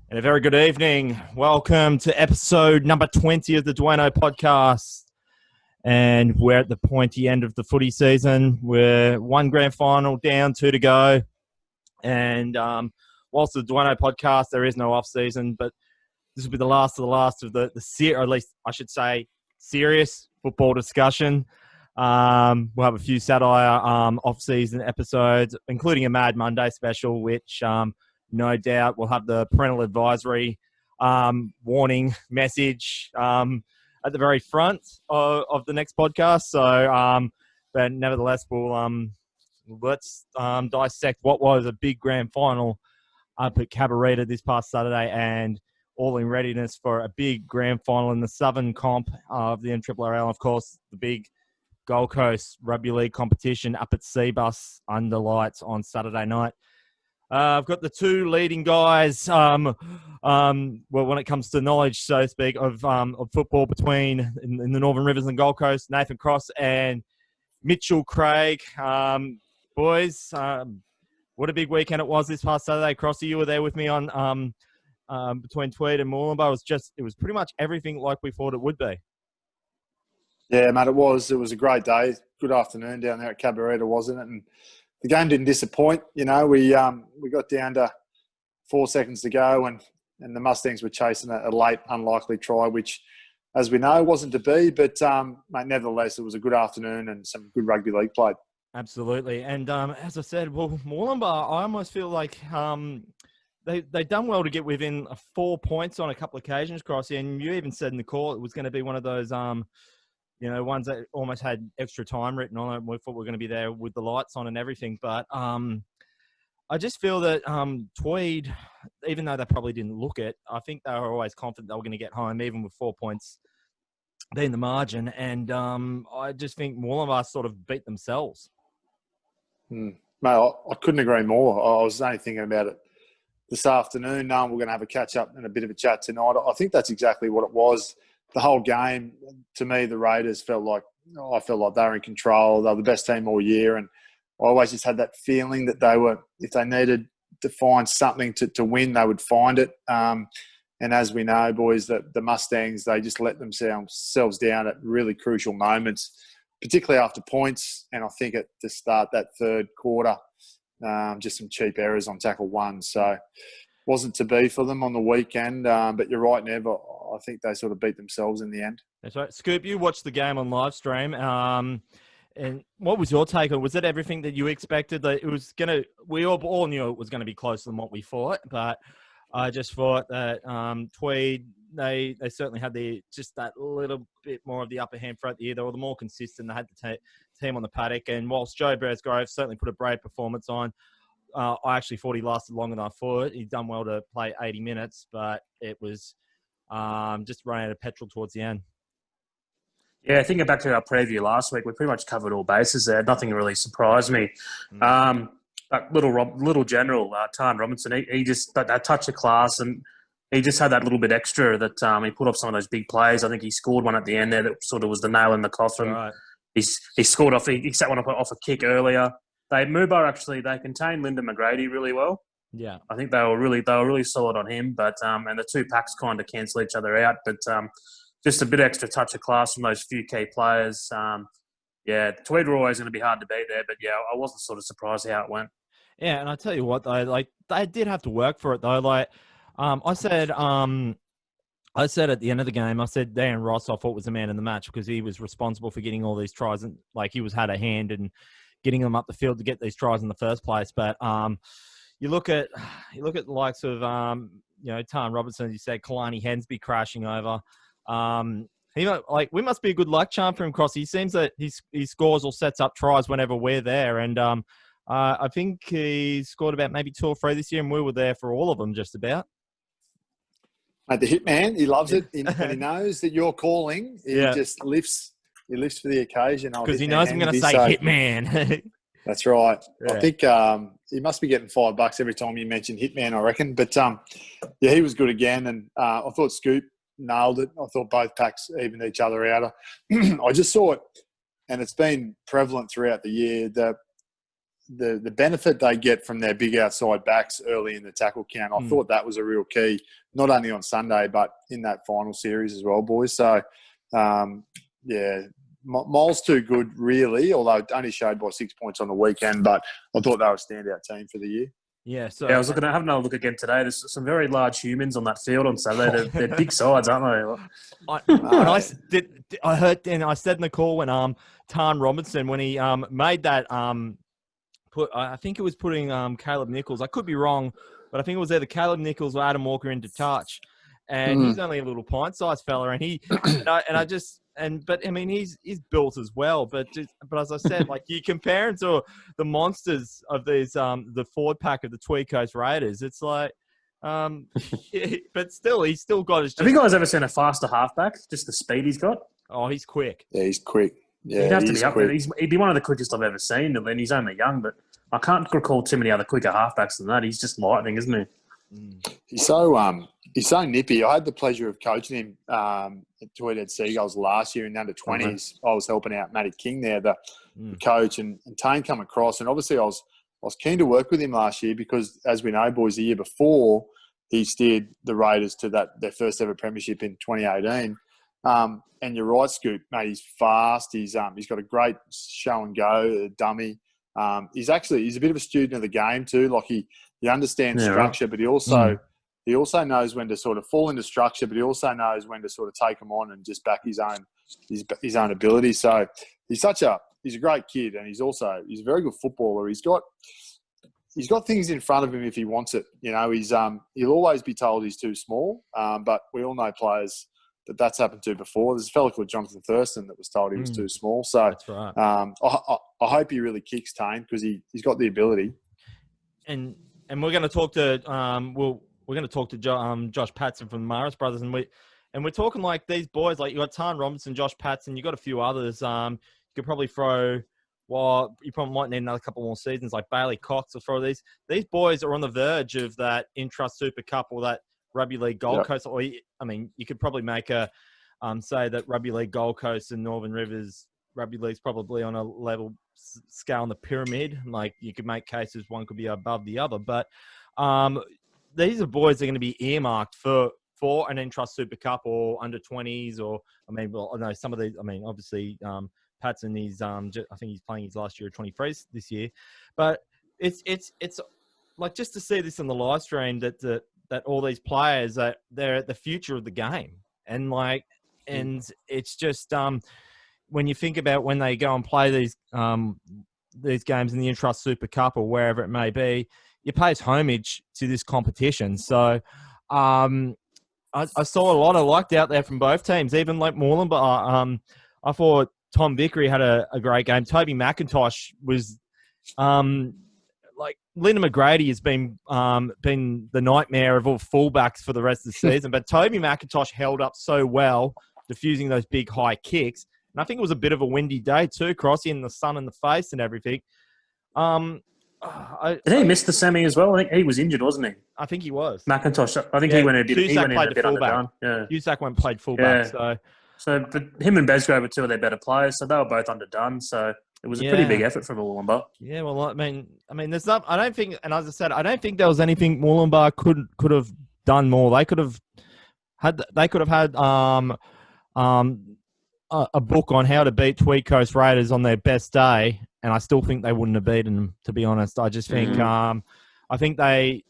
And a very good evening. Welcome to episode number 20 of the DUANEO podcast. And we're at the pointy end of the footy season. We're one grand final down, two to go. And whilst the DUANEO podcast, there is no off season, but this will be the last of the or at least I should say, serious football discussion. We'll have a few satire off-season episodes, including a Mad Monday special, which no doubt we'll have the parental advisory warning message at the very front of the next podcast. So, but nevertheless, let's dissect what was a big grand final up at Cabarita this past Saturday, and all in readiness for a big grand final in the Southern Comp of the NRRL. Of course, the big Gold Coast Rugby League competition up at Seabus under lights on Saturday night. I've got the two leading guys, well, when it comes to knowledge, so to speak, of football between in the Northern Rivers and Gold Coast, Nathan Cross and Mitchell Craig. Boys, what a big weekend it was this past Saturday. Crossy, you were there with me on between Tweed and Moolumbar. It was pretty much everything like we thought it would be. Yeah, mate, it was a great day. Good afternoon down there at Cabarita, wasn't it? And the game didn't disappoint. You know, we got down to 4 seconds to go, and the Mustangs were chasing a late, unlikely try, which, as we know, wasn't to be. But, mate, nevertheless, it was a good afternoon and some good rugby league played. Absolutely. And as I said, well, Moolumbar, I almost feel like they done well to get within 4 points on a couple of occasions, Crossy. And you even said in the call it was going to be one of those ones that almost had extra time written on it. We thought we were going to be there with the lights on and everything. But I just feel that Tweed, even though they probably didn't look it, I think they were always confident they were going to get home, even with 4 points being the margin. And I just think Moolumbar sort of beat themselves. Mate, I couldn't agree more. I was only thinking about it this afternoon. We're going to have a catch-up and a bit of a chat tonight. I think that's exactly what it was. The whole game, to me, the Raiders I felt like they were in control. They were the best team all year, and I always just had that feeling that they were, if they needed to find something to win, they would find it. And as we know, boys, the Mustangs, they just let themselves down at really crucial moments, particularly after points. And I think to start that third quarter, just some cheap errors on tackle one. So wasn't to be for them on the weekend. But you're right, Nev. I think they sort of beat themselves in the end. That's right. Scoop, you watched the game on live stream. And what was your take on it? Was it everything that you expected? That it was going to, we all knew it was going to be closer than what we thought, but I just thought that Tweed, they certainly had just that little bit more of the upper hand throughout the year. They were the more consistent. They had the team on the paddock. And whilst Joe Beresgrove certainly put a brave performance on, I actually thought he lasted longer than I thought. He'd done well to play 80 minutes, but it was just running out of petrol towards the end. Yeah, thinking back to our preview last week, we pretty much covered all bases there. Nothing really surprised me. But little general, Tan Robinson, he just that touch of class, and he just had that little bit extra that he put off some of those big plays. I think he scored one at the end there that sort of was the nail in the coffin. Right. He scored off. He set one off a kick earlier. They contained Lyndon McGrady really well. Yeah, I think they were really solid on him. But and the two packs kind of cancel each other out. But just a bit extra touch of class from those few key players. Tweed were always going to be hard to beat there. But yeah, I wasn't sort of surprised how it went. Yeah, and I tell you what, though, like they did have to work for it, though. Like I said at the end of the game, I said Dan Ross I thought was the man in the match because he was responsible for getting all these tries, and like he had a hand in getting them up the field to get these tries in the first place. But you look at the likes of Tan Robinson, as you said, Kalani Hensby crashing over. We must be a good luck charm for him, Cross. He seems that he scores or sets up tries whenever we're there, and I think he scored about maybe 2 or 3 this year, and we were there for all of them just about. Mate, the hitman, he loves it. When he knows that you're calling, he just lifts. He lifts for the occasion. Because he knows I'm going to say hitman. That's right. Yeah. I think he must be getting $5 every time you mention hitman, I reckon. But, he was good again. And I thought Scoop nailed it. I thought both packs evened each other out. I just saw it, and it's been prevalent throughout the year, that the benefit they get from their big outside backs early in the tackle count. I thought that was a real key, not only on Sunday, but in that final series as well, boys. So, Mole's too good, really, although it only showed by 6 points on the weekend, but I thought they were a standout team for the year. Yeah, so I was looking at having a look again today. There's some very large humans on that field on Saturday. They're big sides, aren't they? I heard, and I said in the call when Tan Robinson, when he made that I think it was putting Caleb Nichols. I could be wrong, but I think it was either Caleb Nichols or Adam Walker into touch, and he's only a little pint-sized fella, and but I mean he's built as well. But as I said, like you compare him to the monsters of these the forward pack of the Tweed Coast Raiders. It's like, but still he's still got his. Have you guys ever seen a faster halfback? Just the speed he's got. Oh, he's quick. Yeah, he's quick. Yeah, he'd have to be up there. He'd be one of the quickest I've ever seen, and he's only young. But I can't recall too many other quicker halfbacks than that. He's just lightning, isn't he? He's so nippy. I had the pleasure of coaching him at Tweedhead Seagulls last year in the under-20s. I was helping out Matty King there, the coach, and Tane come across. And obviously I was keen to work with him last year because, as we know, boys, the year before he steered the Raiders to their first ever premiership in 2018. And you're right, Scoot, mate. He's fast. He's got a great show and go, dummy. He's a bit of a student of the game too. Like he understands structure, but he also knows when to sort of fall into structure, but he also knows when to sort of take them on and just back his own ability. So he's a great kid, and he's a very good footballer. He's got things in front of him if he wants it. You know, he'll always be told he's too small, but we all know players that's happened to before. There's a fellow called Jonathan Thurston that was told he was too small. So that's right. I hope he really kicks Tane because he's got the ability. And we're going to talk to we're going to talk to Josh Patston from the Maris brothers, and we're talking like these boys. Like you got Tan Robinson, Josh Patston, you got a few others. You could probably throw. Well, you probably might need another couple more seasons, like Bailey Cox or throw these. These boys are on the verge of that Intrust Super Cup or that Rugby League Gold Coast. Or I mean, you could probably make a say that Rugby League Gold Coast and Northern Rivers Rugby League's probably on a level scale in the pyramid. Like you could make cases one could be above the other, but these are boys that are going to be earmarked for an Intrust Super Cup or under 20s, or I mean, well, I know some of these. I mean, obviously, Patson is I think he's playing his last year at 23s this year, but it's like just to see this on the live stream that all these players they're at the future of the game, and it's just when you think about when they go and play these games in the Intrust Super Cup or wherever it may be, it pays homage to this competition. So I saw a lot I liked out there from both teams, even like Moreland. I thought Tom Vickery had a great game. Toby McIntosh was like Lyndon McGrady has been the nightmare of all fullbacks for the rest of the season, but Toby McIntosh held up so well, diffusing those big high kicks. And I think it was a bit of a windy day too, Crossy, in the sun in the face and everything. Did he miss the semi as well? I think he was injured, wasn't he? I think he was. McIntosh. I think he went a bit. He went in a bit underdone. Yeah. Cusack went and played fullback. Yeah. But him and Besgrove were two of their better players, so they were both underdone. So it was a pretty big effort from Wollongbar. Yeah, well, I mean, there's not. I don't think, and as I said, I don't think there was anything Wollongbar could have done more. They could have had a book on how to beat Tweed Coast Raiders on their best day, and I still think they wouldn't have beaten them. To be honest, I just think I think they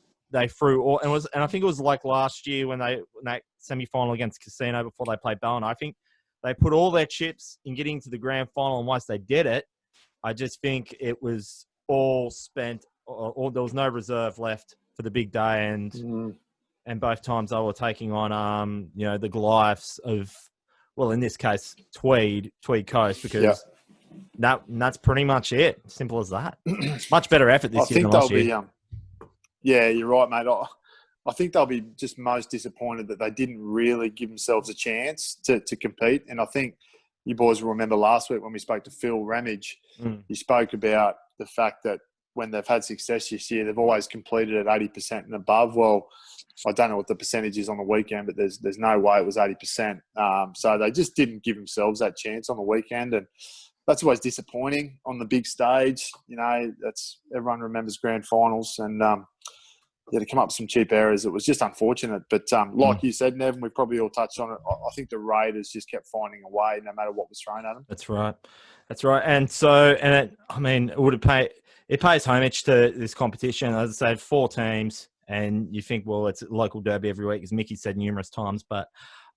threw all, and I think it was like last year when that semi-final against Casino before they played Ballina. I think they put all their chips in getting to the grand final, and once they did it, I just think it was all spent, or there was no reserve left for the big day, and both times they were taking on the Goliaths of, well, in this case, Tweed Coast, because that's pretty much it. Simple as that. Much better effort this year than last year. Yeah, you're right, mate. I think they'll be just most disappointed that they didn't really give themselves a chance to compete. And I think you boys will remember last week when we spoke to Phil Ramage, he spoke about the fact that when they've had success this year, they've always completed at 80% and above. Well, I don't know what the percentage is on the weekend, but there's no way it was 80%. So they just didn't give themselves that chance on the weekend. And that's always disappointing on the big stage. You know, that's everyone remembers grand finals, and to come up with some cheap errors, it was just unfortunate. But like you said, Nev, we probably all touched on it. I think the Raiders just kept finding a way, no matter what was thrown at them. That's right. That's right. And so, it pays homage to this competition. As I said, 4 teams, and you think, well, it's a local derby every week, as Mickey said numerous times. But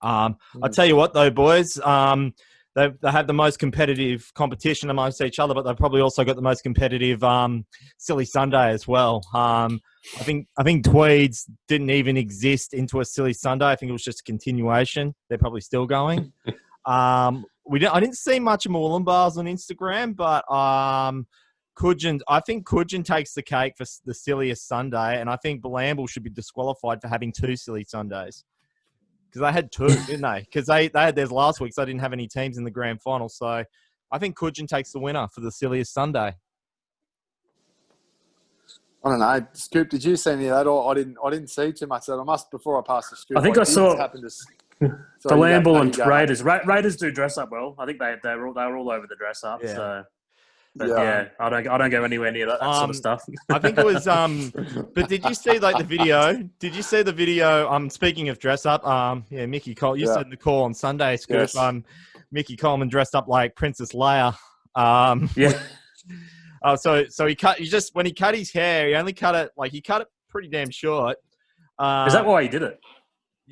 I'll tell you what, though, boys, they have the most competitive competition amongst each other, but they've probably also got the most competitive Silly Sunday as well. I think Tweeds didn't even exist into a Silly Sunday. I think it was just a continuation. They're probably still going. I didn't see much of Moolambars on Instagram, but I think Coogin takes the cake for the silliest Sunday, and I think Bilamble should be disqualified for having 2 Silly Sundays. Because they had 2, didn't they? Because they had theirs last week, so they didn't have any teams in the grand final. So I think Coogin takes the winner for the silliest Sunday. I don't know, Scoop. Did you see any of that? Or I didn't see too much of that. I must before I passed the Scoop. I think I saw Bilamble and Raiders. Mate. Raiders do dress up well. I think they were all over the dress up. Yeah. So. But I don't go anywhere near that sort of stuff. I think it was. But did you see the video? Did you see the video? Speaking of dress up, Mickey Cole. You said the call on Sunday, Scoop. Yes. Mickey Coleman dressed up like Princess Leia. So he cut. When he cut his hair, he only cut it pretty damn short. Is that why he did it?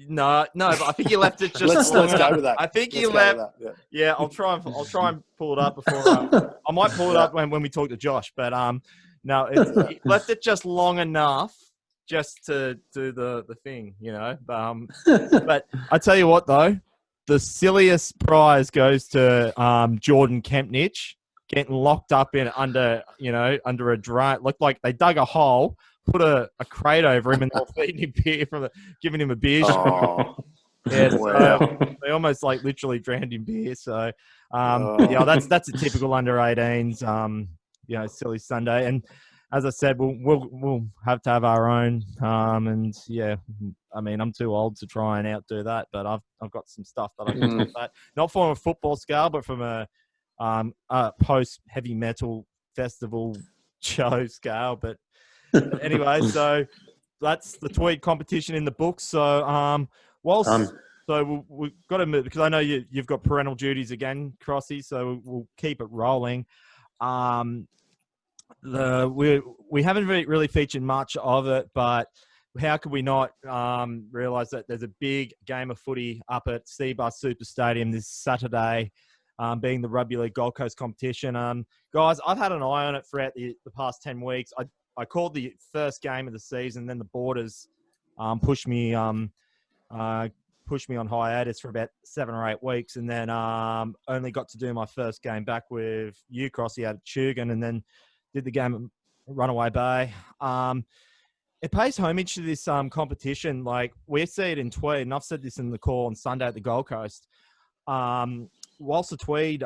No, but I think he left it just. let's go with that. I think he left. Yeah, I'll try and pull it up before. I might pull it up when we talk to Josh, but no, he left it just long enough just to do the thing, you know. But I tell you what, though, the silliest prize goes to Jordan Kempnich getting locked up under a drain. Looked like they dug a hole, put a crate over him, and they were feeding him beer giving him a beer. Oh, yeah, wow. They almost literally drowned in beer. So, that's a typical under 18s, silly Sunday. And as I said, we'll have to have our own. And yeah, I mean, I'm too old to try and outdo that, but I've got some stuff that I can do that. Not from a football scale, but from a post heavy metal festival show scale. But anyway, so that's the Tweed competition in the books. So so we've got to move, because I know you've got parental duties again, Crossy. So we'll keep it rolling. We haven't really featured much of it, but how could we not realise that there's a big game of footy up at Seabus Super Stadium this Saturday, being the Rugby League Gold Coast competition. Guys, I've had an eye on it throughout the past 10 weeks. I called the first game of the season, then the Borders pushed me on hiatus for about 7 or 8 weeks, and then only got to do my first game back with you, Crossy, out of Tugun, and then did the game at Runaway Bay. It pays homage to this competition. Like, we see it in Tweed, and I've said this in the call on Sunday at the Gold Coast. Whilst the Tweed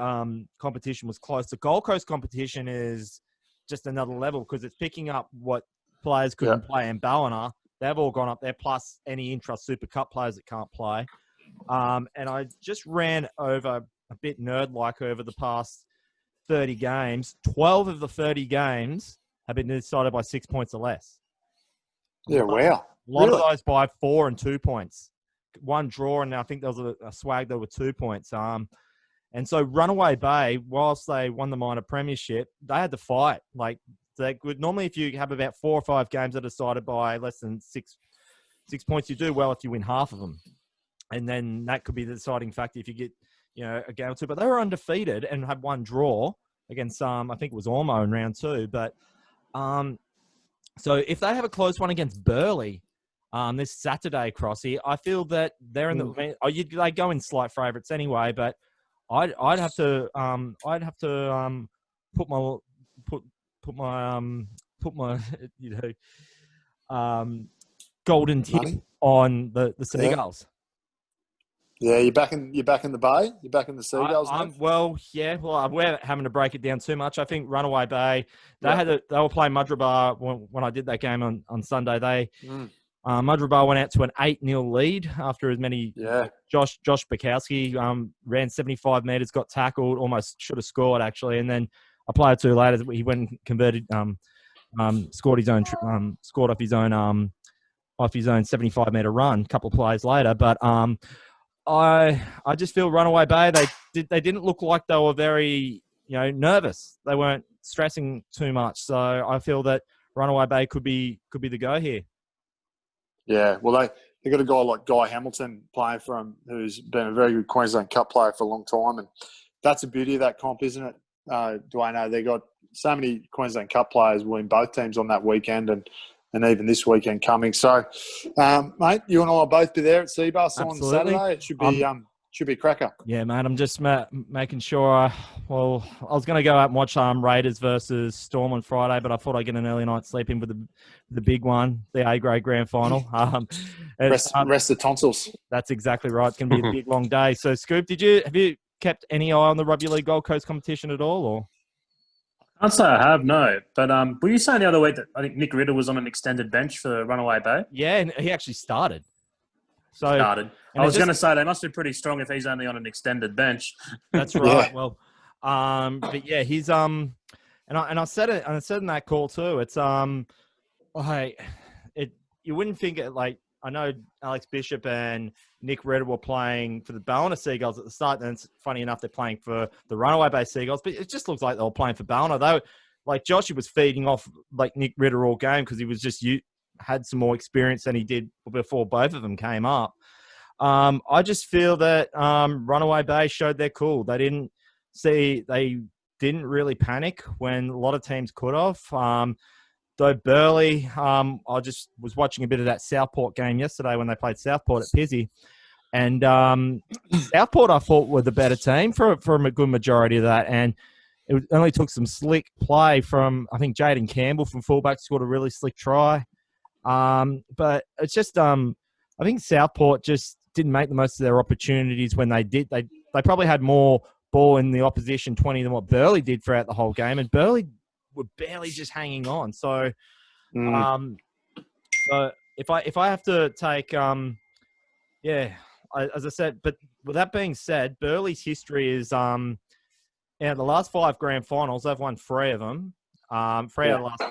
competition was close, the Gold Coast competition is just another level, because it's picking up what players couldn't play in Ballina. They've all gone up there, plus any intra Super Cup players that can't play. And I just ran over a bit nerd-like over the past 30 games. 12 of the 30 games have been decided by 6 points or less. Yeah, wow. A lot of those by 4 and 2 points. One draw, and I think there was a swag that were 2 points. And so Runaway Bay, whilst they won the minor premiership, they had to fight. Like, they would normally, if you have about 4 or 5 games that are decided by less than 6 points, you do well if you win half of them. And then that could be the deciding factor if you get, a game or two. But they were undefeated and had one draw against, I think it was Ormo in round 2. But so if they have a close one against Burleigh this Saturday, Crossy, I feel that they're in the. They go in slight favourites anyway, but I'd have to put my golden tip on the Seagulls. Yeah, you're back in the Bay. You're back in the Seagulls. We're having to break it down too much. I think Runaway Bay. They were playing Mudgeeraba when I did that game on Sunday. Mudgerbah went out to an 8-0 lead after as many. Yeah. Josh Bukowski ran 75 metres, got tackled, almost should have scored actually, and then a player or two later he went and converted, scored his own, scored off his own 75-metre run a couple of plays later. But I just feel Runaway Bay, they didn't look like they were very nervous. They weren't stressing too much, so I feel that Runaway Bay could be the go here. Yeah, well, they got a guy like Guy Hamilton playing for him, who's been a very good Queensland Cup player for a long time, and that's the beauty of that comp, isn't it? DUANE, they got so many Queensland Cup players winning both teams on that weekend, and even this weekend coming. So, mate, you and I will both be there at Seabus on Saturday. It should be a cracker. Yeah, mate. I'm just making sure. I was going to go out and watch Raiders versus Storm on Friday, but I thought I'd get an early night sleep in with the big one, the A-grade grand final. Rest the tonsils. That's exactly right. It's going to be a big, long day. So, Scoop, have you kept any eye on the Rugby League Gold Coast competition at all, or? I'd say I have, no. But were you saying the other week that I think Nick Ritter was on an extended bench for Runaway Bay? Yeah, and he actually started. I was going to say they must be pretty strong if he's only on an extended bench. That's right. Yeah. Well, but yeah, he's and I said it, and I said in that call too. It's you wouldn't think it like. I know Alex Bishop and Nick Ritter were playing for the Ballina Seagulls at the start, and it's funny enough they're playing for the Runaway Bay Seagulls, but it just looks like they were playing for Ballina. Though, like Joshy was feeding off like Nick Ritter all game because he was just had some more experience than he did before both of them came up. I just feel that Runaway Bay showed their cool. They didn't really panic when a lot of teams could have. Though Burleigh, I just was watching a bit of that Southport game yesterday when they played Southport at Pizzy. And Southport, I thought, were the better team for a good majority of that. And it only took some slick play from, I think, Jaden Campbell from fullback scored a really slick try. But it's just, I think Southport just didn't make the most of their opportunities when they did. They probably had more ball in the opposition 20 than what Burleigh did throughout the whole game. And Burleigh were barely just hanging on. So, so if I have to take, as I said, but with that being said, Burleigh's history is, the last 5 grand finals, they've won 3 of them. 3 out of the last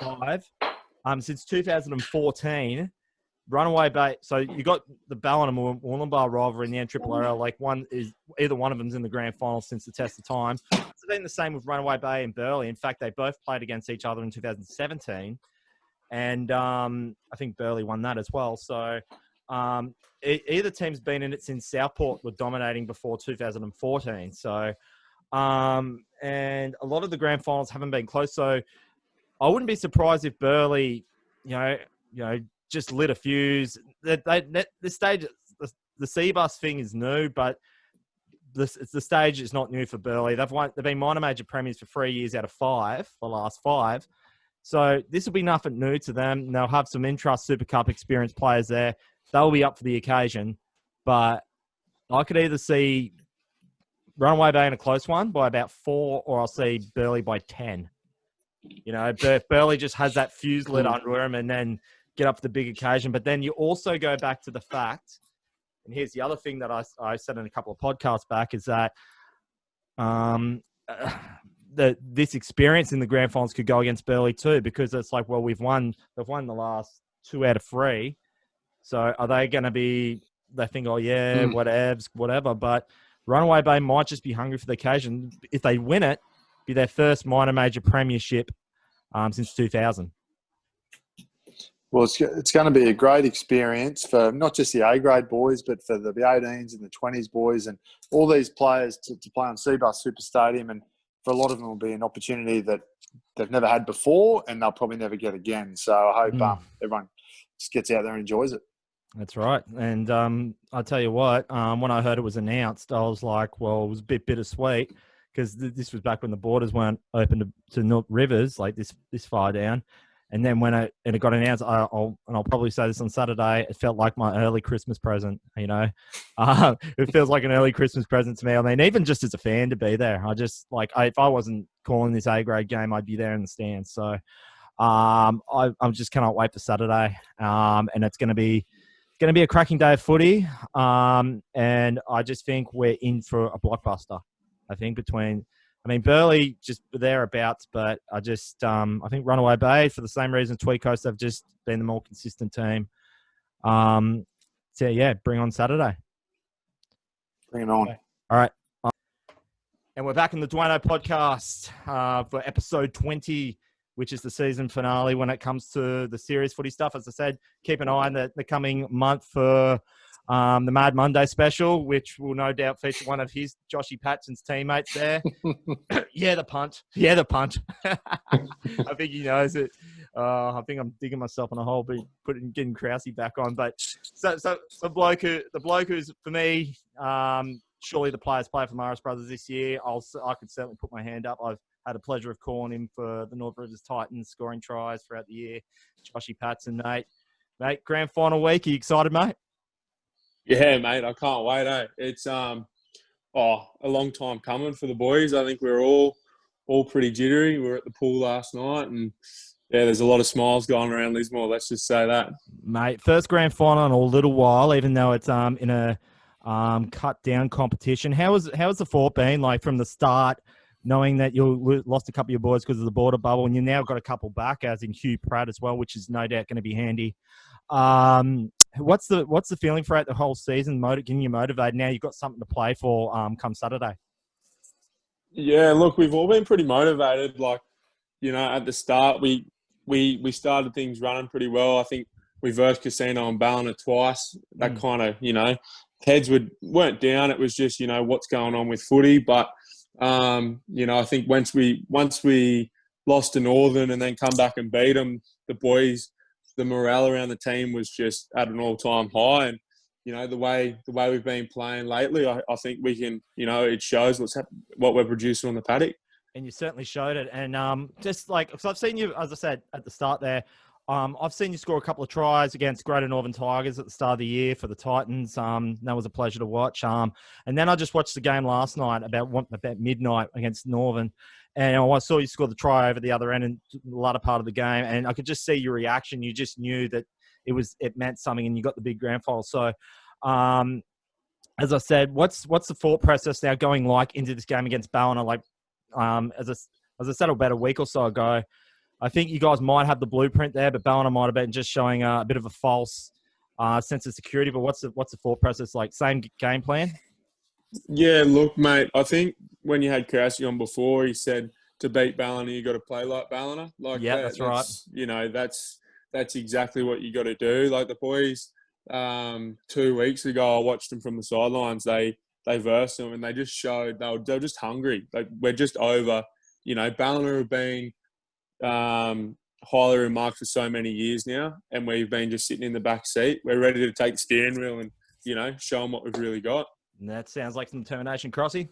5. Since 2014, Runaway Bay. So you got the Ballina and Wollongbar rivalry in the NRRL. Like either one of them's in the grand final since the test of time. It's been the same with Runaway Bay and Burleigh. In fact, they both played against each other in 2017, and I think Burleigh won that as well. So either team's been in it since Southport were dominating before 2014. So and a lot of the grand finals haven't been close. So I wouldn't be surprised if Burleigh, just lit a fuse. This stage, the C-Bus thing is new, but the stage is not new for Burleigh. They've been minor major premiers for 3 years out of 5, the last 5. So this will be nothing new to them. They'll have some Intrust Super Cup experienced players there. They'll be up for the occasion. But I could either see Runaway Bay in a close one by about 4, or I'll see Burleigh by 10. Burleigh just has that fuse lit under him and then get up for the big occasion. But then you also go back to the fact, and here's the other thing that I said in a couple of podcasts back, is that this experience in the grand finals could go against Burleigh too, because it's like, well, they've won the last 2 out of 3. So are they going to be, they think, oh yeah, whatever. But Runaway Bay might just be hungry for the occasion. If they win it, be their first minor major premiership since 2000. Well, it's going to be a great experience for not just the A-grade boys, but for the 18s and the 20s boys and all these players to play on Seabus Super Stadium. And for a lot of them will be an opportunity that they've never had before and they'll probably never get again. So I hope everyone just gets out there and enjoys it. That's right. And I'll tell you what, when I heard it was announced, I was like, well, it was a bit bittersweet because this was back when the borders weren't open to rivers like this far down. And then when it got announced, I'll probably say this on Saturday, it felt like my early Christmas present, It feels like an early Christmas present to me. I mean, even just as a fan to be there, I just, if I wasn't calling this A-grade game, I'd be there in the stands. So I just cannot wait for Saturday. And it's going to be going to be a cracking day of footy, and I just think we're in for a blockbuster. I think Burleigh just thereabouts, but I think Runaway Bay, for the same reason Tweed Coast have just been the more consistent team. So yeah, bring on Saturday. Bring it on. Okay. All right. And we're back in the DUANEO podcast for episode 20, which is the season finale when it comes to the serious footy stuff. As I said, keep an eye on the coming month for the Mad Monday special, which will no doubt feature one of his, Joshy Patston's teammates there. Yeah, the punt. I think he knows it. I think I'm digging myself in a hole, but getting Krause back on. But so the bloke who's for me, surely the players play for Morris Brothers this year. I could certainly put my hand up. I've had the pleasure of calling him for the North Rivers Titans, scoring tries throughout the year. Joshy Patston, mate. Mate, grand final week. Are you excited, mate? Yeah, mate. I can't wait, eh? It's a long time coming for the boys. I think we're all pretty jittery. We were at the pool last night, and yeah, there's a lot of smiles going around Lismore. Let's just say that. Mate, first grand final in a little while, even though it's in a cut down competition. How's the fort been like from the start? Knowing that you lost a couple of your boys because of the border bubble, and you've now got a couple back, as in Hugh Pratt as well, which is no doubt going to be handy. What's the feeling throughout the whole season? Getting you motivated now? You've got something to play for come Saturday. Yeah, look, we've all been pretty motivated. Like, at the start, we started things running pretty well. I think we versed Casino and Ballina twice. That kind of, heads weren't down. It was just, what's going on with footy, but. I think once we lost to Northern and then come back and beat them, the boys, the morale around the team was just at an all-time high. And the way we've been playing lately, I think we can, it shows what we're producing on the paddock. And you certainly showed it. And just like, because I've seen you, as I said at the start there, I've seen you score a couple of tries against Greater Northern Tigers at the start of the year for the Titans. That was a pleasure to watch. And then I just watched the game last night about midnight against Northern. And I saw you score the try over the other end in the latter part of the game. And I could just see your reaction. You just knew that it meant something, and you got the big grand final. So, as I said, what's the thought process now going like into this game against Ballina? Like, as I said about a week or so ago, I think you guys might have the blueprint there, but Ballina might have been just showing a bit of a false sense of security. But what's the thought process like? Same game plan? Yeah, look, mate, I think when you had Krause on before, he said to beat Ballina, you got to play like Ballina. Like, yeah, that's right. That's exactly what you got to do. Like the boys, 2 weeks ago, I watched them from the sidelines. They versed them, and they just showed they were just hungry. Like, we're just over. Ballina have been highly remarked for so many years now, and we've been just sitting in the back seat. We're ready to take the steering wheel and show them what we've really got. And that sounds like some determination, Crossy.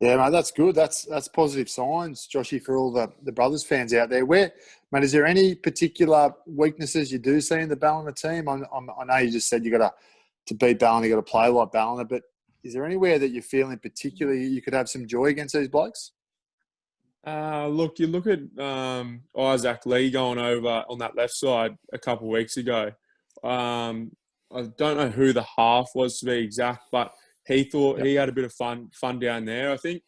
Yeah, mate, that's good. That's positive signs, Joshy, for all the Brothers fans out there. Mate, is there any particular weaknesses you do see in the Ballina team? I know you just said you got to beat Ballina, you got to play like Ballina, but is there anywhere that you feel in particular you could have some joy against these blokes? Look, you look at Isaac Lee going over on that left side a couple of weeks ago. I don't know who the half was to be exact, but he thought he had a bit of fun down there. I think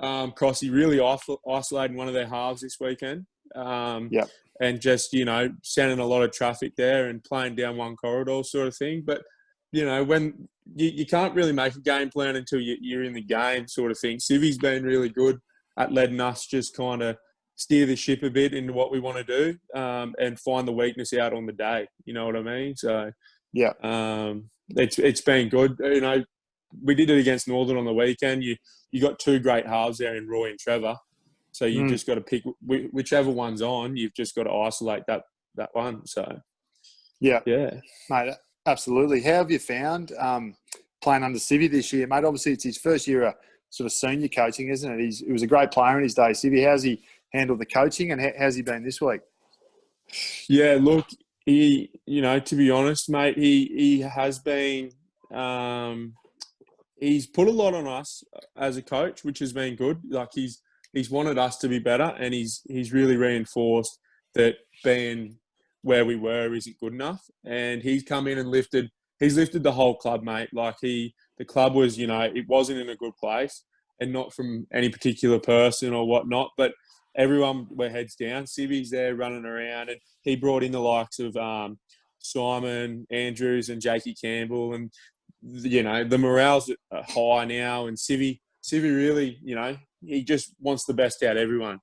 Crossy really isolating one of their halves this weekend. And just, sending a lot of traffic there and playing down one corridor sort of thing. But, when you can't really make a game plan until you're in the game sort of thing. Civi's been really good at letting us just kind of steer the ship a bit into what we want to do and find the weakness out on the day. You know what I mean? So, yeah, it's been good. We did it against Northern on the weekend. You got two great halves there in Roy and Trevor. So you just got to pick whichever one's on. You've just got to isolate that one. So, yeah. Mate, absolutely. How have you found playing under Civi this year, mate? Obviously, it's his first year of sort of senior coaching, isn't it? He was a great player in his day. Civi, how's he handled the coaching, and how's he been this week? Yeah, look, he, to be honest, mate, he has been. He's put a lot on us as a coach, which has been good. Like he's wanted us to be better, and he's really reinforced that where we were isn't good enough. And he's come in and lifted the whole club, mate. Like the club was, it wasn't in a good place, and not from any particular person or whatnot, but everyone were heads down. Civi's there running around, and he brought in the likes of Simon Andrews and Jakey Campbell, and the morale's high now. And Civi really, he just wants the best out of everyone.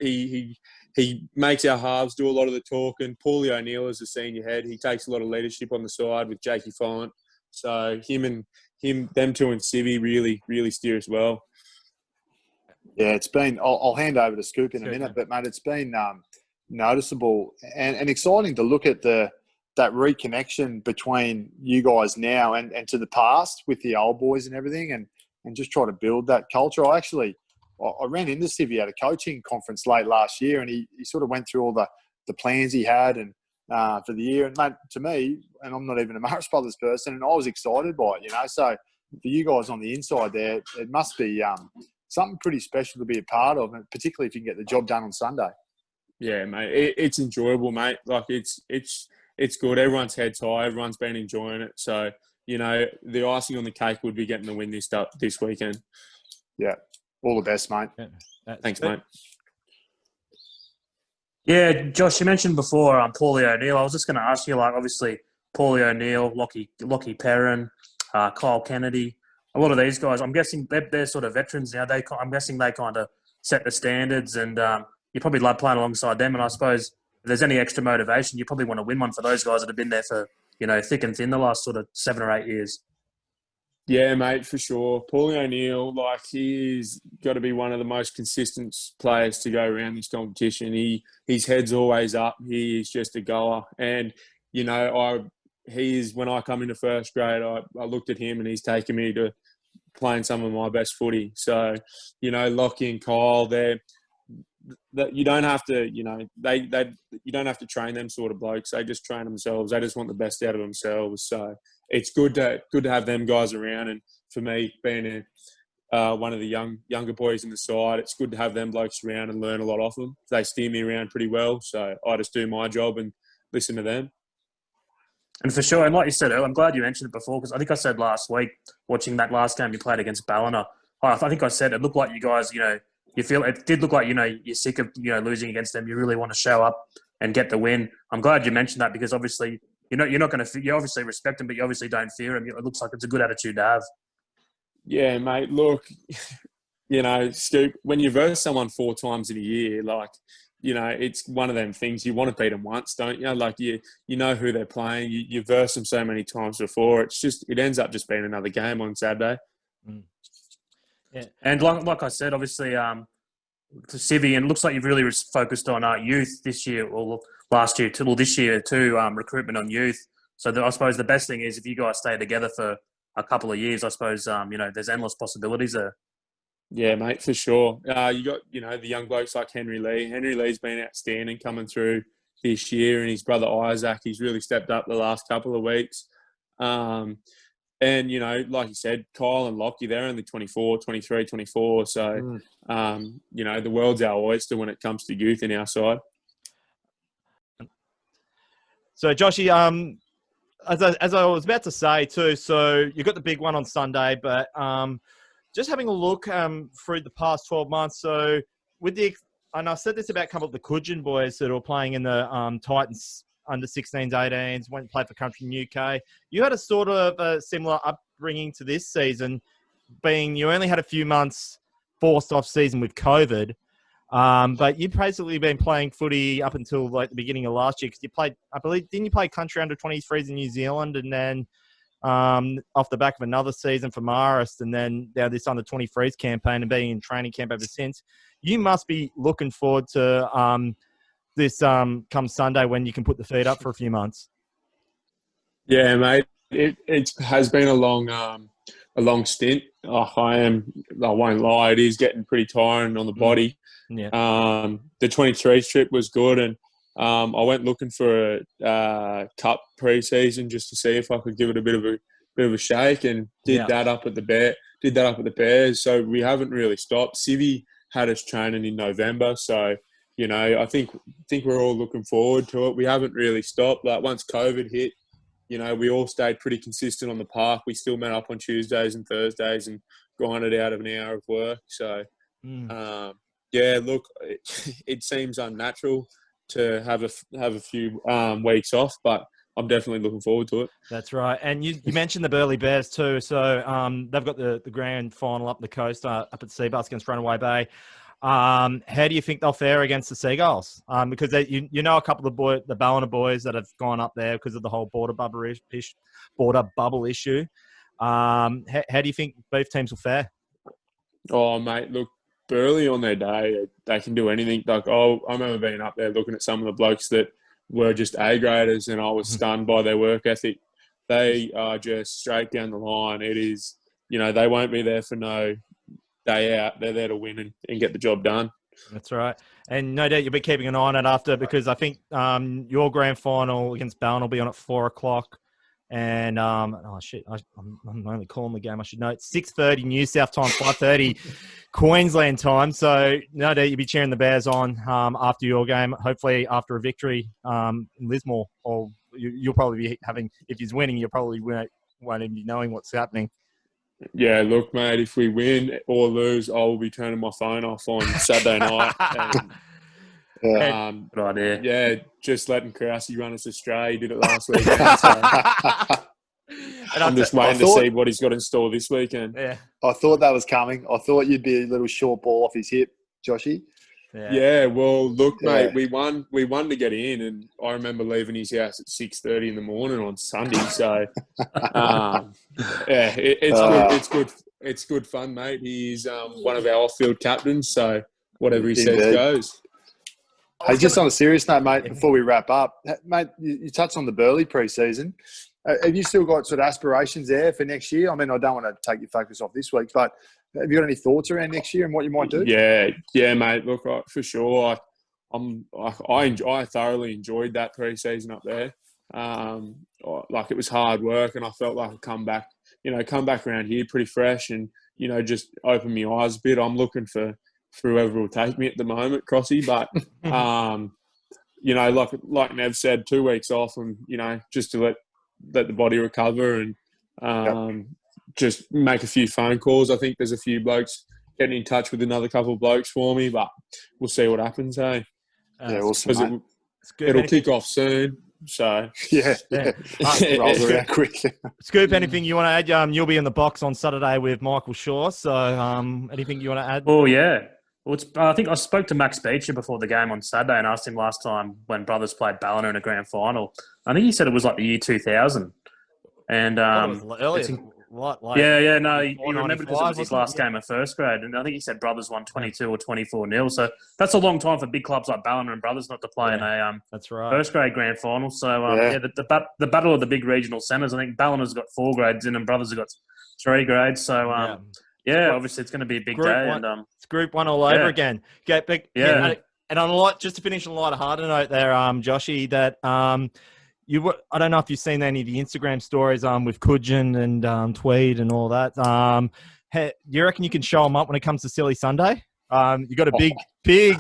He makes our halves do a lot of the talking. Paulie O'Neill is the senior head. He takes a lot of leadership on the side with Jakey Follant. So them two and Civi really steer as well. Yeah, it's been. I'll hand over to Scoop in a minute, but mate, it's been noticeable and exciting to look at that reconnection between you guys now and to the past with the old boys and everything, and just try to build that culture. I ran into Civi at a coaching conference late last year, and he sort of went through all the plans he had and for the year. And mate, to me, and I'm not even a Marist Brothers person, and I was excited by it. So for you guys on the inside there, it must be something pretty special to be a part of, and particularly if you can get the job done on Sunday. Yeah, mate, it's enjoyable, mate. Like it's good. Everyone's heads high. Everyone's been enjoying it. So the icing on the cake would be getting the win this weekend. Yeah, all the best, mate. Yeah, thanks, mate. Yeah, Josh, you mentioned before Paulie O'Neill. I was just going to ask you, obviously Paulie O'Neill, Lockie Perrin, Kyle Kennedy. A lot of these guys, I'm guessing they're sort of veterans now. I'm guessing they kind of set the standards, and you probably love playing alongside them. And I suppose if there's any extra motivation, you probably want to win one for those guys that have been there for, thick and thin the last sort of 7 or 8 years. Yeah, mate, for sure. Paulie O'Neill, he's got to be one of the most consistent players to go around this competition. His head's always up. He's just a goer. And, when I come into first grade, I looked at him and he's taken me to playing some of my best footy. So, Lockie and Kyle, you don't have to, you don't have to train them sort of blokes. They just train themselves. They just want the best out of themselves. So it's good to have them guys around. And for me, being one of the younger boys in the side, it's good to have them blokes around and learn a lot off them. They steer me around pretty well. So I just do my job and listen to them. And for sure, and like you said, I'm glad you mentioned it before, because I think I said last week, watching that last game you played against Ballina, I think I said it looked like you guys, you feel it did look like, you're sick of, losing against them. You really want to show up and get the win. I'm glad you mentioned that, because obviously, you're not going to, you obviously respect them, but you obviously don't fear them. It looks like it's a good attitude to have. Yeah, mate. Look, Scoop, when you verse someone 4 times in a year, it's one of them things. You want to beat them once, don't you? You know who they're playing. You verse them so many times before. It ends up just being another game on Saturday. Mm. Yeah. And like I said, obviously, to Civi, and it looks like you've really focused on youth this year, or last year, this year too, recruitment on youth. So I suppose the best thing is if you guys stay together for a couple of years, I suppose, there's endless possibilities there. Yeah, mate, for sure. You got, the young blokes like Henry Lee. Henry Lee's been outstanding coming through this year, and his brother Isaac, he's really stepped up the last couple of weeks. And, like you said, Kyle and Lockie, they're only 24, 23, 24. So, the world's our oyster when it comes to youth in our side. So, Joshy, as I was about to say too, so you got the big one on Sunday, but just having a look through the past 12 months. So and I said this about a couple of the Coogin boys that are playing in the Titans under 16s, 18s, went and played for country in UK. You had a sort of a similar upbringing to this season, being you only had a few months forced off season with COVID. But you've basically been playing footy up until the beginning of last year, because you played, I believe, didn't you play country under 23s in New Zealand, and then off the back of another season for Marist, and then now this under 23s campaign and being in training camp ever since. You must be looking forward to this come Sunday when you can put the feet up for a few months. Yeah, mate. It has been a long stint. I won't lie, it is getting pretty tiring on the body. Yeah. The 23s trip was good, and I went looking for a cup pre-season just to see if I could give it a bit of a shake, and did that up at the Bears. So we haven't really stopped. Civi had us training in November, so I think we're all looking forward to it. We haven't really stopped. Like once COVID hit, we all stayed pretty consistent on the park. We still met up on Tuesdays and Thursdays and grinded out of an hour of work. So, look, it seems unnatural to have a few weeks off, but I'm definitely looking forward to it. That's right. And you mentioned the Burleigh Bears too. So they've got the grand final up the coast, up at Seabus against Runaway Bay. How do you think they'll fare against the Seagulls? Because you know a couple of the Ballina boys that have gone up there because of the whole border bubble issue. How do you think both teams will fare? Oh, mate, look, Burleigh on their day, they can do anything. Like, I remember being up there looking at some of the blokes that were just A-graders, and I was stunned by their work ethic. They are just straight down the line. It is, they won't be there for no day out. They're there to win and get the job done. That's right. And no doubt you'll be keeping an eye on it after, because I think your grand final against Ballina will be on at 4:00. And, I'm only calling the game, I should know. It's 6:30 New South time, 5:30 Queensland time. So no doubt you'll be cheering the Bears on after your game, hopefully after a victory in Lismore. Or you'll probably be having, if he's winning, you probably won't even be knowing what's happening. Yeah, look, mate, if we win or lose, I will be turning my phone off on Saturday night. And, good idea. Yeah, just letting Krause run us astray. He did it last weekend. So I'm just waiting to see what he's got in store this weekend. Yeah, I thought that was coming. I thought you'd be a little short ball off his hip, Joshy. Yeah, well, look, mate, we won to get in, and I remember leaving his house at 6:30 in the morning on Sunday. So, it's good fun, mate. He's one of our off-field captains, so whatever he says goes. Hey, just on a serious note, mate, before we wrap up, mate, you touched on the Burleigh pre-season. Have you still got sort of aspirations there for next year? I mean, I don't want to take your focus off this week, but have you got any thoughts around next year and what you might do? Yeah, mate. Look, for sure. I thoroughly enjoyed that pre-season up there. Like it was hard work, and I felt like I'd come back around here pretty fresh, and just open my eyes a bit. I'm looking for whoever will take me at the moment, Crossy. But like Nev said, 2 weeks off, and just to let the body recover and just make a few phone calls. I think there's a few blokes getting in touch with another couple of blokes for me, but we'll see what happens, hey? Awesome, it'll kick off soon. So, yeah. Rolls around quick. Scoop, anything you want to add? You'll be in the box on Saturday with Michael Shaw, so anything you want to add? Oh, yeah. Well, I think I spoke to Max Beecher before the game on Saturday and asked him last time when Brothers played Ballina in a grand final. I think he said it was like the year 2000. And it was earlier. No, he remembered because it was his last game of first grade, and I think he said Brothers won 22 or 24-0. So that's a long time for big clubs like Ballina and Brothers not to play in a that's right. first grade grand final. So the battle of the big regional centres. I think Ballina's got 4 grades in, and Brothers have got 3 grades. So obviously it's going to be a big day. And it's Group 1 all over again. And on just to finish on a lighter note there, Joshy, that I don't know if you've seen any of the Instagram stories with Kudjan and Tweed and all that. Do you reckon you can show them up when it comes to Silly Sunday? You got a big.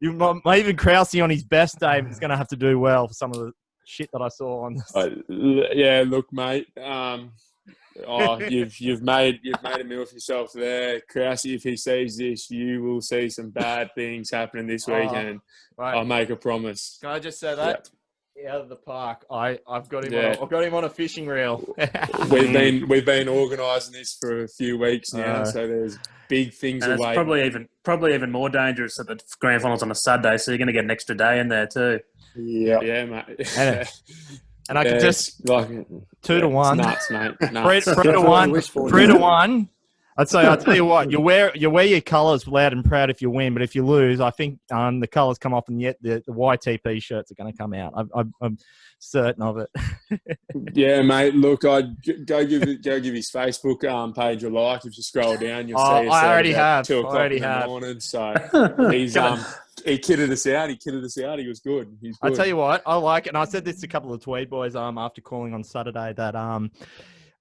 You might even Krause on his best day is going to have to do well for some of the shit that I saw on this. Look, mate. You've made a meal of yourself there, Krause. If he sees this, you will see some bad things happening this weekend. Right. I'll make a promise. Can I just say that? Out of the park, I've got him. I've got him on a fishing reel. We've been organising this for a few weeks now, so there's big things and away. It's probably even more dangerous that the grand final's on a Saturday, so you're going to get an extra day in there too. Yeah, mate. And I could just 2-1. Nuts, mate. 3-1. I'll tell you what, you wear your colours loud and proud if you win, but if you lose, I think the colours come off and yet the YTP shirts are going to come out. I'm certain of it. Yeah, mate. Look, I'd go give his Facebook page a like. If you scroll down, you'll see. I already have. 2 o'clock in the morning. So he's he kitted us out. He was good. He's good. I tell you what, I like it, and I said this to a couple of Tweed boys after calling on Saturday that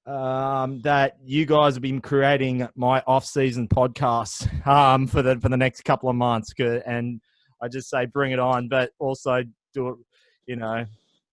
that you guys have been creating my off-season podcast for the next couple of months, and I just say bring it on, but also do it,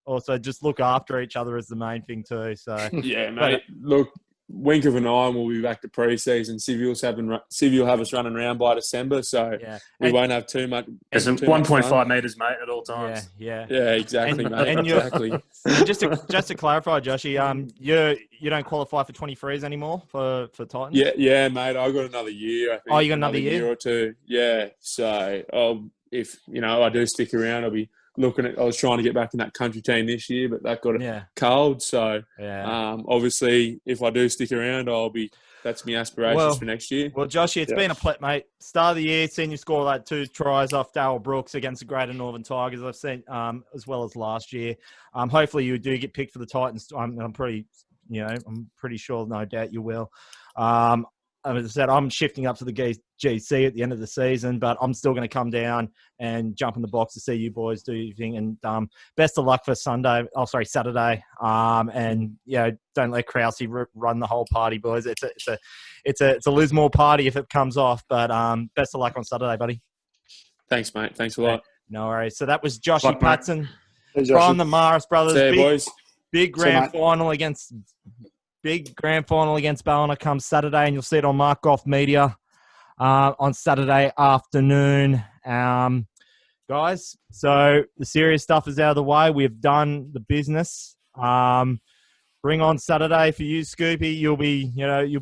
also just look after each other is the main thing too. So Yeah, mate. Look, wink of an eye and we'll be back to pre-season. Sivy will have us running around by December, so we won't have too much. There's 1.5 metres, mate, at all times. Yeah. Yeah, exactly, mate. And exactly. And just to clarify, Joshy, you don't qualify for 23s anymore for Titans? Yeah, mate. I got another year. I think. Oh, you got another year or two. Yeah. So if I do stick around, I'll be looking at. I was trying to get back in that country team this year, but that got cold. So obviously, if I do stick around, that's my aspirations for next year. Well, Joshy, it's been a pleasure, mate. Start of the year, seen you score like 2 tries off Darryl Brooks against the Greater Northern Tigers. I've seen as well as last year. Hopefully, you do get picked for the Titans. I'm pretty sure, no doubt you will. As I said, I'm shifting up to the GC at the end of the season, but I'm still going to come down and jump in the box to see you boys do your thing. And best of luck for Saturday. And don't let Krause run the whole party, boys. It's a Lismore party if it comes off. But best of luck on Saturday, buddy. Thanks, mate. Thanks a lot. No worries. So that was Joshy Patston Hey, from the Morris Brothers. See you, boys. Big grand final against Ballina comes Saturday, and you'll see it on Mark Goff Media on Saturday afternoon. Guys, so the serious stuff is out of the way. We've done the business. Bring on Saturday for you, Scoopy. You'll be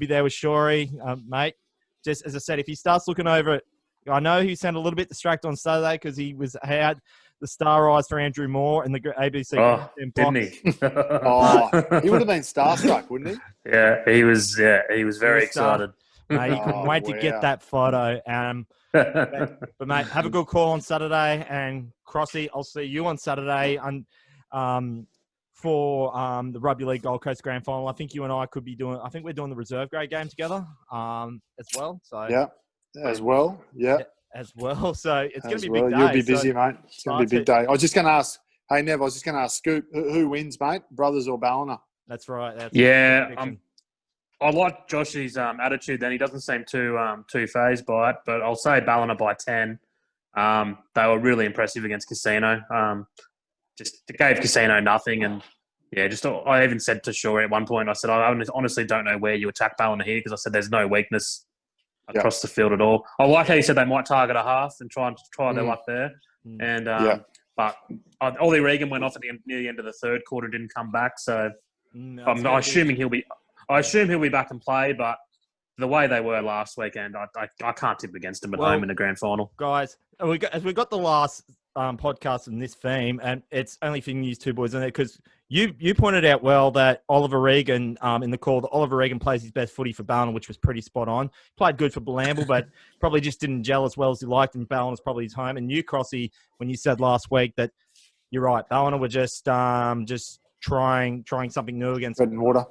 there with Shorey, mate. Just as I said, if he starts looking over it, I know he sounded a little bit distracted on Saturday because he had the star eyes for Andrew Moore in the ABC. Didn't he? He would have been starstruck, wouldn't he? Yeah, he was very excited. Mate, he couldn't wait to get that photo. But mate, have a good call on Saturday, and Crossy, I'll see you on Saturday for the Rugby League Gold Coast Grand Final. I think you and I could be doing. I think we're doing the reserve grade game together as well. So as well. So it's going to be a big day. You'll be busy, mate. It's going to be a big day. I was just going to ask, hey, Nev, Scoop, who wins, mate? Brothers or Ballina? That's right. I like Josh's attitude. Then he doesn't seem too phased by it, but I'll say Ballina by 10. They were really impressive against Casino. Just gave Casino nothing, and I even said to Shaw at one point, I said, I honestly don't know where you attack Ballina here, because I said there's no weakness across the field at all. I like how you said they might target a half and try their luck there. And but Ollie Regan went off near the end of the third quarter, didn't come back. So I'm assuming he'll be back and play. But the way they were last weekend, I can't tip against them at home in the grand final. Guys, we got the last podcast in this theme, and it's only for you two boys in there, because you pointed out well that Oliver Regan in the call, that Oliver Regan plays his best footy for Ballina, which was pretty spot on. Played good for Blamble, but probably just didn't gel as well as he liked, and Ballina's probably his home. And you, Crossy, when you said last week that you're right, Ballina were just trying something new against treading water.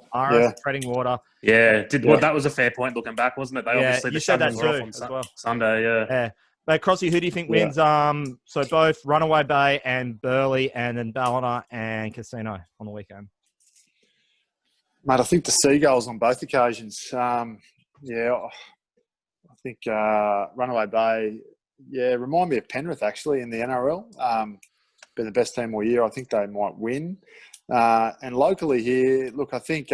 Treading water. Yeah, that was a fair point looking back, wasn't it? They obviously you said that too as well. Sunday. Yeah. But Crossy, who do you think wins? So both Runaway Bay and Burleigh, and then Ballina and Casino on the weekend. Mate, I think the Seagulls on both occasions. I think Runaway Bay, remind me of Penrith actually in the NRL. Been the best team all year. I think they might win. And locally here, look, I think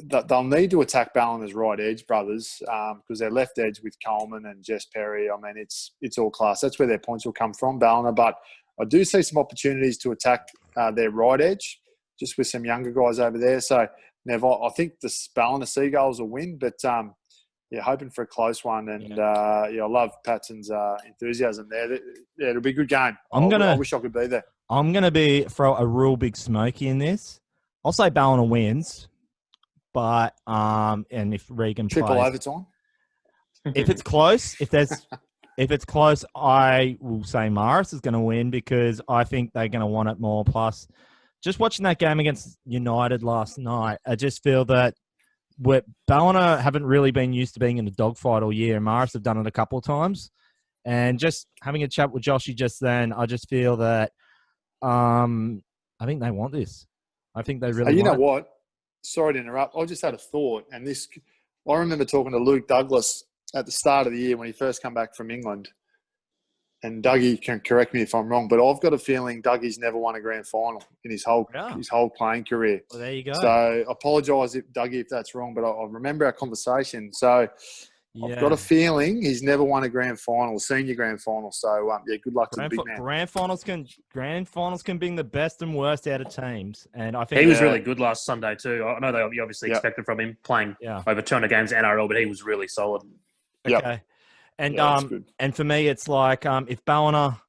they'll need to attack Ballina's right edge, brothers, because their left edge with Coleman and Jess Perry, I mean, it's all class. That's where their points will come from, Ballina. But I do see some opportunities to attack their right edge, just with some younger guys over there. So, Nev, I think the Ballina Seagulls will win, but hoping for a close one. And I love Patson's enthusiasm there. It'll be a good game. I wish I could be there. I'm gonna throw a real big smoky in this. I'll say Ballina wins, but and if Regan triple plays, overtime. If it's close, I will say Morris is going to win, because I think they're going to want it more. Plus, just watching that game against United last night, I just feel that Ballina haven't really been used to being in a dogfight all year, and Morris have done it a couple of times. And just having a chat with Joshy just then, I just feel that I think they want this. I think they really. You know what? Sorry to interrupt. I just had a thought, and I remember talking to Luke Douglas at the start of the year when he first came back from England, and Dougie can correct me if I'm wrong, but I've got a feeling Dougie's never won a grand final in his whole playing career. Well, there you go. So I apologise, Dougie, if that's wrong, but I remember our conversation. So I've got a feeling he's never won a grand final, senior grand final. So good luck to the big man. Grand finals can bring the best and worst out of teams, and I think he was really good last Sunday too. I know they obviously expected from him playing over 200 games NRL, but he was really solid. Okay. And and for me, it's like if Ballina,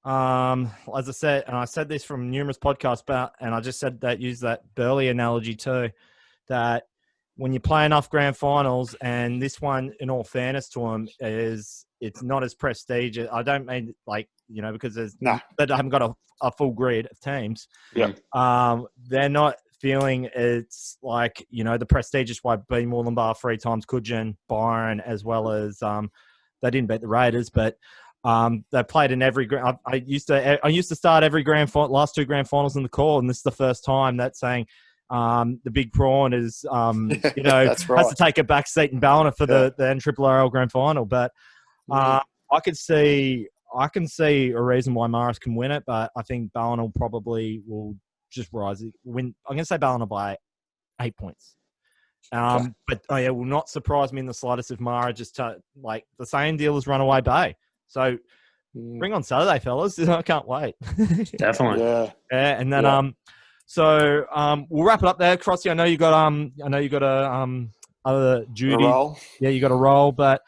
as I said, and I said this from numerous podcasts, and I just said that, use that Burley analogy too, that when you play enough grand finals, and this one, in all fairness to him, it's not as prestigious. I don't mean because there's that I haven't got a full grid of teams. Yeah. They're not feeling it's like the prestigious way being Moorlambar 3 times, Coogin, Byron, as well as they didn't beat the Raiders, but they played in every. I used to start every last 2 grand finals in the call, and this is the first time that's saying the big prawn is That's right. has to take a back seat in Ballina for the NRRL grand final. But I can see a reason why Morris can win it, but I think Ballina will just rise. Win. I'm going to say Ballina by 8 points. But it will not surprise me in the slightest if Mara just the same deal as Runaway Bay. So bring on Saturday, fellas. I can't wait. Definitely. Yeah. And then so we'll wrap it up there. Crossy, I know you got a other duty. Yeah, you got a role. But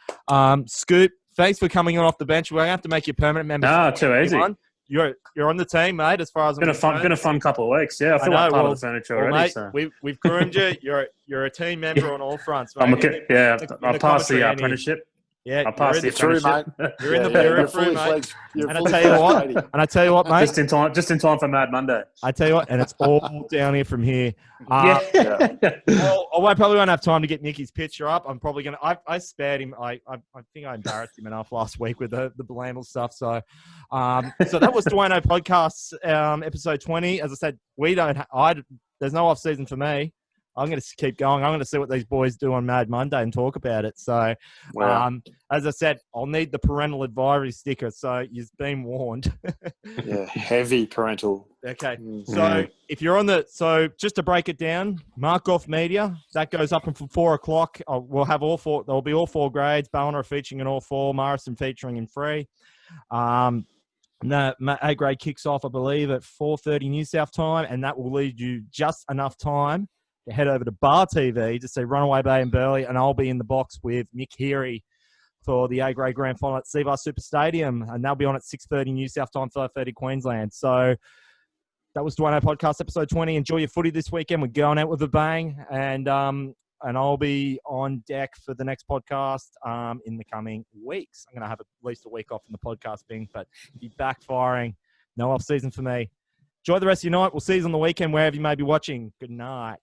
Scoop, thanks for coming on off the bench. We're gonna have to make you a permanent member. No, too easy. You're on the team, mate. As far as been a fun couple of weeks. Yeah, I feel like part of the furniture already. Mate, so. we've groomed you. You're a team member on all fronts, mate. I passed the apprenticeship. Yeah, I passed the apprenticeship. You're in the you're fully mate. fledged. And I tell you what, mate. Just in time for Mad Monday. I tell you what, and it's all down here from here. Yeah. Well, I probably won't have time to get Nicky's picture up. I'm probably gonna. I spared him. I think I embarrassed him enough last week with the Blamel stuff. So, so that was DUANE Podcasts episode 20. As I said, there's no off season for me. I'm going to keep going. I'm going to see what these boys do on Mad Monday and talk about it. So, as I said, I'll need the parental advisory sticker. So you've been warned. Yeah, heavy parental. Okay. So if you're just to break it down, Mark Off Media, that goes up from 4 o'clock. We'll have all 4. There'll be all 4 grades. Ballina featuring in all 4. Morrison featuring in 3. A grade kicks off, I believe, at 4:30 New South time, and that will leave you just enough time to head over to Bar TV to see Runaway Bay and Burley, and I'll be in the box with Mick Heary for the A-grade grand final at Seavar Super Stadium, and they'll be on at 6:30 New South time, 5:30 Queensland. So that was DUANE Podcast episode 20. Enjoy your footy this weekend. We're going out with a bang, and I'll be on deck for the next podcast in the coming weeks. I'm going to have at least a week off in the podcast thing, but be backfiring. No off season for me. Enjoy the rest of your night. We'll see you on the weekend wherever you may be watching. Good night.